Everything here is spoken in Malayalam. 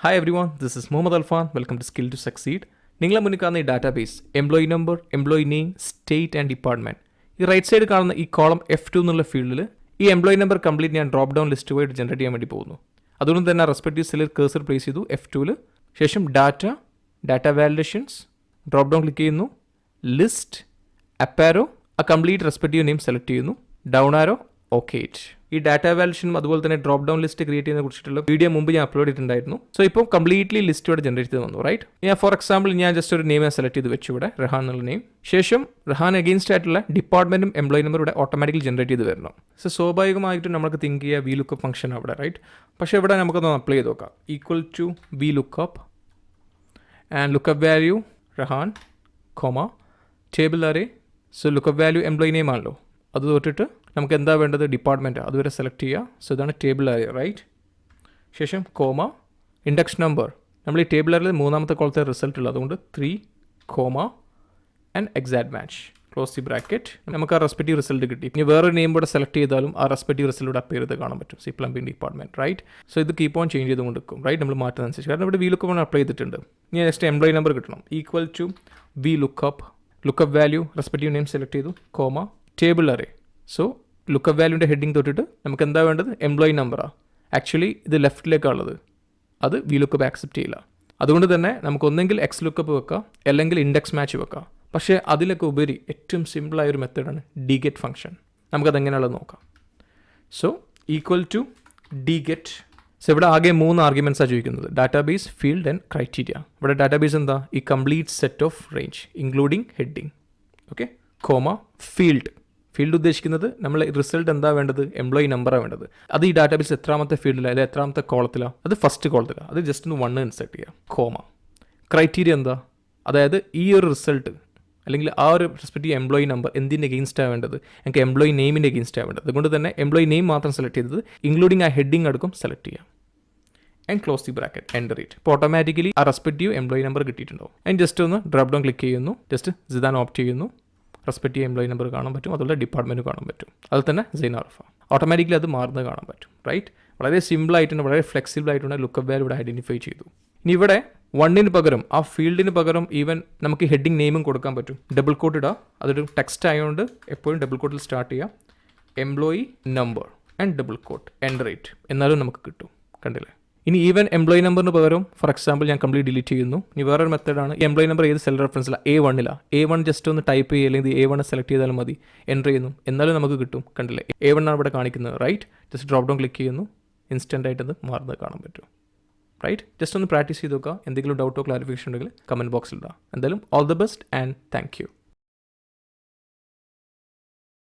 Hi everyone, this is Mohammad Alfan. Welcome to Skill to Succeed. നിങ്ങളെ മുന്നിൽ കാണുന്ന ഈ database employee number, employee name, state and department. ഈ റൈറ്റ് സൈഡ് കാണുന്ന ഈ കോളം F2 എന്നുള്ള ഫീൽഡിൽ ഈ എംപ്ലോയി നമ്പർ കംപ്ലീറ്റ് ഞാൻ ഡ്രോപ്പ് ഡൗൺ ലിസ്റ്റ് വഴി ജനറേറ്റ് ചെയ്യാൻ വേണ്ടി പോകുന്നു. അതുകൊണ്ട് തന്നെ റെസ്പെക്റ്റീവ് സെല്ലിൽ കേഴ്സർ പ്ലേസ് ചെയ്തു F2ൽ. ശേഷം data validations, drop down click ചെയ്യുന്നു, ലിസ്റ്റ്, അപ്പ് ആരോ, ആ കംപ്ലീറ്റ് റെസ്പെക്റ്റീവ് നെയിം സെലക്ട് ചെയ്യുന്നു, ഡൗൺ ആരോ, ഓക്കെ. ഈ ഡാറ്റ വാലിഡേഷനും അതുപോലെ തന്നെ ഡ്രോപ്പ് ഡൗൺ ലിസ്റ്റ് ക്രിയേറ്റ് ചെയ്യുന്നതിനെ കുറിച്ചിട്ടുള്ള വീഡിയോ മുമ്പ് ഞാൻ അപ്ലോഡ് ചെയ്തിട്ടുണ്ടായിരുന്നു. സോ ഇപ്പോൾ കംപ്ലീറ്റ്ലി ലിസ്റ്റ് ഇവിടെ ജനറേറ്റ് ചെയ്ത് വന്നു, റൈറ്റ്? ഞാൻ ഫോർ എക്സാമ്പിൾ ഞാൻ ജസ്റ്റ് ഒരു നെയിം സെലക്ട് ചെയ്ത് വെച്ചു ഇവിടെ, റഹാൻ എന്നുള്ള നെയിം. ശേഷം റഹാൻ അഗെയിൻസ്റ്റ് ആയിട്ടുള്ള ഡിപ്പാർട്ട്മെന്റും എംപ്ലോയി നമ്പർ ഇവിടെ ഓട്ടോമാറ്റിക്കലി ജനറേറ്റ് ചെയ്ത് വരണം. സോ സ്വാഭാവികമായിട്ടും നമുക്ക് തിങ്ക് ചെയ്യുക VLOOKUP ഫംഗ്ഷൻ അവിടെ, റൈറ്റ്? പക്ഷേ ഇവിടെ നമുക്കൊന്ന് അപ്ലൈ ചെയ്ത് നോക്കാം. Equal to VLOOKUP and lookup value റഹാൻ, table array. So lookup value employee name ആണല്ലോ, അത് തൊട്ടിട്ട് നമുക്ക് എന്താ വേണ്ടത്, ഡിപ്പാർട്ട്മെൻറ്റ്, അതുവരെ സെലക്ട് ചെയ്യുക. സോ ഇതാണ് ടേബിൾ അറേ, റൈറ്റ്? ശേഷം ഇൻഡെക്സ് നമ്പർ, നമ്മൾ ഈ ടേബിൾ അറേയിൽ മൂന്നാമത്തെ കോളത്തെ റിസൾട്ട് ഉള്ളത്, അതുകൊണ്ട് 3, and exact match, close the bracket. നമുക്ക് ആ റെസ്പെക്റ്റീവ് റിസൾട്ട് കിട്ടി. ഇനി വേറൊരു നെയിം കൂടെ സെലക്ട് ചെയ്താലും ആ റെസ്പെക്റ്റീവ് റിസൾട്ട് അപ്പിയർ ചെയ്ത് കാണാൻ പറ്റും. See plumbing department, right? So ഇത് കീപ്പ് ഓൺ ചേഞ്ച് ചെയ്തുകൊണ്ട് നിൽക്കും, റൈറ്റ്? നമ്മൾ മാറ്റുന്നതനുസരിച്ച്. കാരണം ഇവിടെ VLOOKUP അപ്ലൈ ചെയ്തിട്ടുണ്ട്. ഇനി നെക്സ്റ്റ് എംപ്ലോയി നമ്പർ കിട്ടണം. Equal to VLOOKUP, lookup value respective name select ചെയ്തു, ടേബിൾ അറേ. സോ ലുക്കപ്പ് വാല്യൂൻ്റെ ഹെഡിങ് തൊട്ടിട്ട് നമുക്ക് എന്താ വേണ്ടത്, എംപ്ലോയി നമ്പറാണ്. ആക്ച്വലി ഇത് ലെഫ്റ്റിലേക്കാണുള്ളത്, അത് VLOOKUP ആക്സെപ്റ്റ് ചെയ്യില്ല. അതുകൊണ്ട് തന്നെ നമുക്ക് ഒന്നെങ്കിൽ XLOOKUP വെക്കാം, അല്ലെങ്കിൽ ഇൻഡെക്സ് മാച്ച് വെക്കാം. പക്ഷേ അതിലൊക്കെ ഉപരി ഏറ്റവും സിമ്പിളായ ഒരു മെത്തേഡാണ് DGET ഫംഗ്ഷൻ. നമുക്കതെങ്ങനെയുള്ളത് നോക്കാം. So equal to DGET. So ഇവിടെ ആകെ 3 ആർഗ്യുമെൻറ്റ്സാണ് ചോദിക്കുന്നത്, ഡാറ്റാബേസ്, ഫീൽഡ് ആൻഡ് ക്രൈറ്റീരിയ. ഇവിടെ ഡാറ്റാബേസ് എന്താ, ഈ complete set of range including heading, okay, field ഉദ്ദേശിക്കുന്നത് നമ്മൾ റിസൾട്ട് എന്താ വേണ്ടത്, എംപ്ലോയി നമ്പറാണ് വേണ്ടത്. അത് ഈ ഡാറ്റാബേസ് എത്രാമത്തെ ഫീൽഡിലാണ്, അല്ലെങ്കിൽ എത്രാമത്തെ കോളത്തിലാണ്, അത് ഫസ്റ്റ് കോളത്തിലാണ്, അത് ജസ്റ്റ് ഒന്ന് 1 ഇൻസെർട്ട് ചെയ്യുക. ക്രൈറ്റീരിയ എന്താ, അതായത് ഈ ഒരു റിസൾട്ട് അല്ലെങ്കിൽ ആ ഒരു റെസ്പെക്റ്റീവ് എംപ്ലോയി നമ്പർ എന്തിൻ്റെ അഗെയിൻസ്റ്റാണ് വേണ്ടത്, എനിക്ക് എംപ്ലോയി നെയിമിൻ്റെ അഗെയിൻസ്റ്റാണ് വേണ്ടത്. അതുകൊണ്ട് തന്നെ എംപ്ലോയി നെയിം മാത്രം സെലക്ട് ചെയ്തത്, ഇൻക്ലൂഡിങ് ആ ഹെഡിങ് അടുക്കും സെലക്ട് ചെയ്യാം. And close the bracket, enter it. ഇപ്പോൾ ഓട്ടോമാറ്റിക്കലി ആ റെസ്പെക്റ്റീവ് എംപ്ലോയി നമ്പർ കിട്ടിയിട്ടുണ്ടാവും. ആൻഡ് ജസ്റ്റ് ഒന്ന് ഡ്രോപ്പ് ഡൗൺ ക്ലിക്ക് ചെയ്യുന്നു, ജസ്റ്റ് സിദാൻ ഓപ്റ്റ് ചെയ്യുന്നു, റെസ്പെക്റ്റീവ് എംപ്ലോയി നമ്പർ കാണാൻ പറ്റും, അതുപോലെ ഡിപ്പാർട്ട്മെൻറ്റ് കാണാൻ പറ്റും. അത് തന്നെ സൈനാർഫ ഓട്ടോമാറ്റിക്കലി അത് മാറുന്നത് കാണാൻ പറ്റും, റൈറ്റ്? വളരെ സിമ്പിൾ ആയിട്ടുണ്ട്, വളരെ ഫ്ലെക്സിബിൾ ആയിട്ടുണ്ട്. ലുക്കപ്പ് വാല്യൂ ഇവിടെ ഐഡൻറ്റിഫൈ ചെയ്തു. ഇനി ഇവിടെ 1 പകരം ആ ഫീൽഡിന് പകരം ഈവൻ നമുക്ക് ഹെഡിങ് നെയിമും കൊടുക്കാൻ പറ്റും. ഡബിൾ കോട്ട് ഇടുക, അതൊരു ടെക്സ്റ്റ് ആയതുകൊണ്ട് എപ്പോഴും ഡബിൾ കോട്ടിൽ സ്റ്റാർട്ട് ചെയ്യുക, employee number and double quote, enter it. എന്നാലും നമുക്ക് കിട്ടും, കണ്ടില്ലേ? ഇനി ഈവൻ എംപ്ലോയി നമ്പറിന് പകരം ഫോർ എക്സാമ്പിൾ ഞാൻ കംപ്ലീറ്റ് ഡിലീറ്റ് ചെയ്യുന്നു. ഇനി വേറൊരു മെത്തേഡാണ്, എംപ്ലോയി നമ്പർ ഏത് സെൽ റെഫറൻസിലാണ്, A1 ജസ്റ്റ് ഒന്ന് ടൈപ്പ് ചെയ്യുക, അല്ലെങ്കിൽ A1 സെലക്ട് ചെയ്താലും മതി, എൻ്റർ ചെയ്യുന്നു, എന്നാലും നമുക്ക് കിട്ടും, കണ്ടില്ലേ? A1 ആണ് ഇവിടെ കാണിക്കുന്നത്, right? Just drop down click ചെയ്യുന്നു, ഇൻസ്റ്റൻ്റ് ആയിട്ട് അത് മാറുന്നത് കാണാൻ പറ്റും, റൈറ്റ്? ജസ്റ്റ് ഒന്ന് പ്രാക്ടീസ് ചെയ്ത് നോക്കുക. എന്തെങ്കിലും ഡൗട്ടോ ക്ലാരിഫിക്കേഷൻ ഉണ്ടെങ്കിൽ കമൻറ്റ് ബോക്സിൽ ഇടാം. എന്തായാലും all the best and thank you.